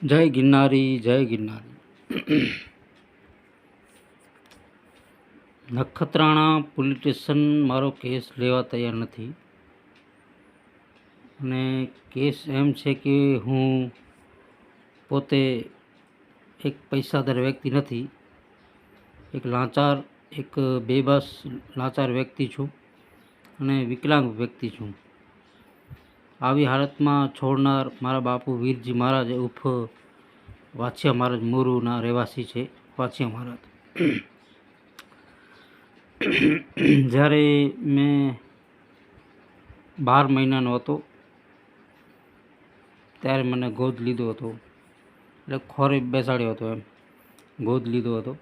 જય ગિરનારી, જય ગિરનારી. Nakhatrana police station મારો કેસ લેવા તૈયાર નથી. અને કેસ એમ છે કે હું પોતે એક પૈસાદાર વ્યક્તિ નથી, એક લાચાર, એક બેબસ લાચાર વ્યક્તિ છું અને વિકલાંગ વ્યક્તિ છું. આવી હાલતમાં છોડનાર મારા બાપુ વીરજી મહારાજ ઉર્ફ વાછિયા મહારાજ મોરુના રહેવાસી છે. વાછિયા મહારાજ જ્યારે મેં 12 મહિનાનો હતો ત્યારે મને ગોદ લીધો હતો, એટલે ખોરે બેસાડ્યો હતો, એમ ગોદ લીધો હતો.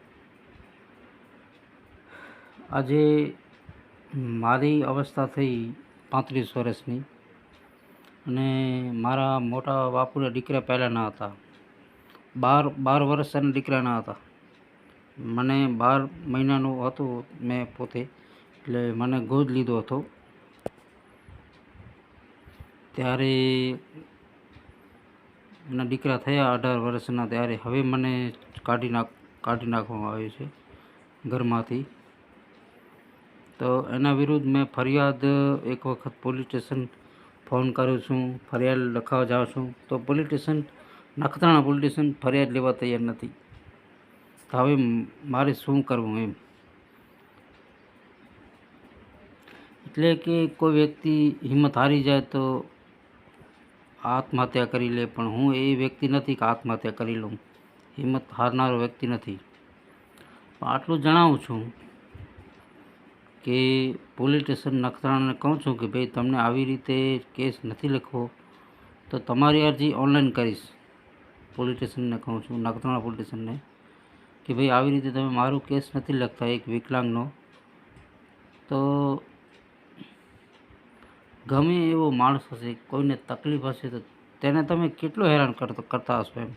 આજે મારી અવસ્થા થઈ 35 વર્ષની અને મારા મોટા બાપુના દીકરા પહેલાંના હતા. 12 વર્ષના દીકરાના હતા. મને 12 મહિનાનું હતું મેં પોતે, એટલે મને ગોદ લીધો હતો. ત્યારે એના દીકરા થયા 18 વર્ષના, ત્યારે હવે મને કાઢી નાખવામાં આવ્યો છે ઘરમાંથી. તો એના વિરુદ્ધ મેં ફરિયાદ એક વખત પોલીસ સ્ટેશન ફોન કરું છું, ફરિયાદ લખાવવા જાઉં છું, તો police station Nakhatrana police station ફરિયાદ લેવા તૈયાર નથી. તો હવે મારે શું કરવું એમ. એટલે કે કોઈ વ્યક્તિ હિંમત હારી જાય તો આત્મહત્યા કરી લે, પણ હું એ વ્યક્તિ નથી કે આત્મહત્યા કરી લઉં. હિંમત હારનારો વ્યક્તિ નથી. પણ આટલું જણાવું છું કે પોલીસ સ્ટેશન નખત્રાણાને કહું છું કે ભાઈ તમને આવી રીતે કેસ નથી લખવો તો તમારી અરજી ઓનલાઈન કરીશ. પોલીસ સ્ટેશનને કહું છું, નખત્રાણા પોલીસ સ્ટેશનને, કે ભાઈ આવી રીતે તમે મારું કેસ નથી લખતા એક વિકલાંગનો, તો ગમે એવો માણસ હશે, કોઈને તકલીફ હશે તો તેને તમે કેટલું હેરાન કરતા હશો એમ.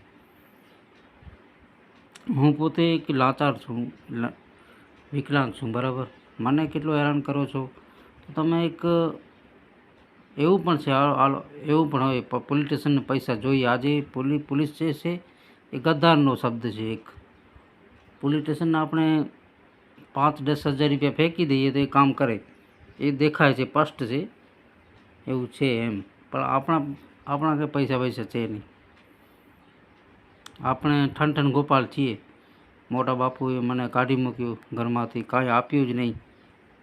હું પોતે એક લાચાર છું, વિકલાંગ છું, બરાબર. મને કેટલું હેરાન કરો છો તો તમે એક એવું પણ છે, એવું પણ હોય પોલીસ સ્ટેશનને પૈસા જોઈએ. આજે પોલીસ છે એ ગદ્દારનો શબ્દ છે. એક પોલીસ સ્ટેશનને આપણે 5-10 હજાર રૂપિયા ફેંકી દઈએ તો એ કામ કરે, એ દેખાય છે, સ્પષ્ટ છે, એવું છે એમ. પણ આપણા કંઈ પૈસા છે નહીં. આપણે ઠન ગોપાલ છીએ. મોટા બાપુએ મને કાઢી મૂક્યું ઘરમાંથી, કાંઈ આપ્યું જ નહીં.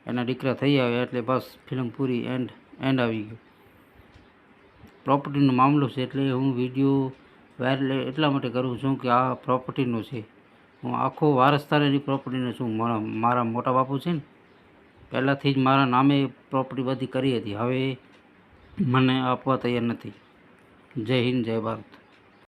એના દીકરા થઈ આવ્યા એટલે બસ ફિલ્મ પૂરી, એન્ડ આવી ગયો. પ્રોપર્ટીનો મામલો છે, એટલે હું વિડીયો વાયરલ એટલા માટે કરું છું કે આ પ્રોપર્ટીનો છે. હું આખો વારસદાર એની પ્રોપર્ટીનો છું. મારા મોટા બાપુ છે ને, પહેલાંથી જ મારા નામે પ્રોપર્ટી બધી કરી હતી. હવે મને આપવા તૈયાર નથી. જય હિન્દ, જય ભારત.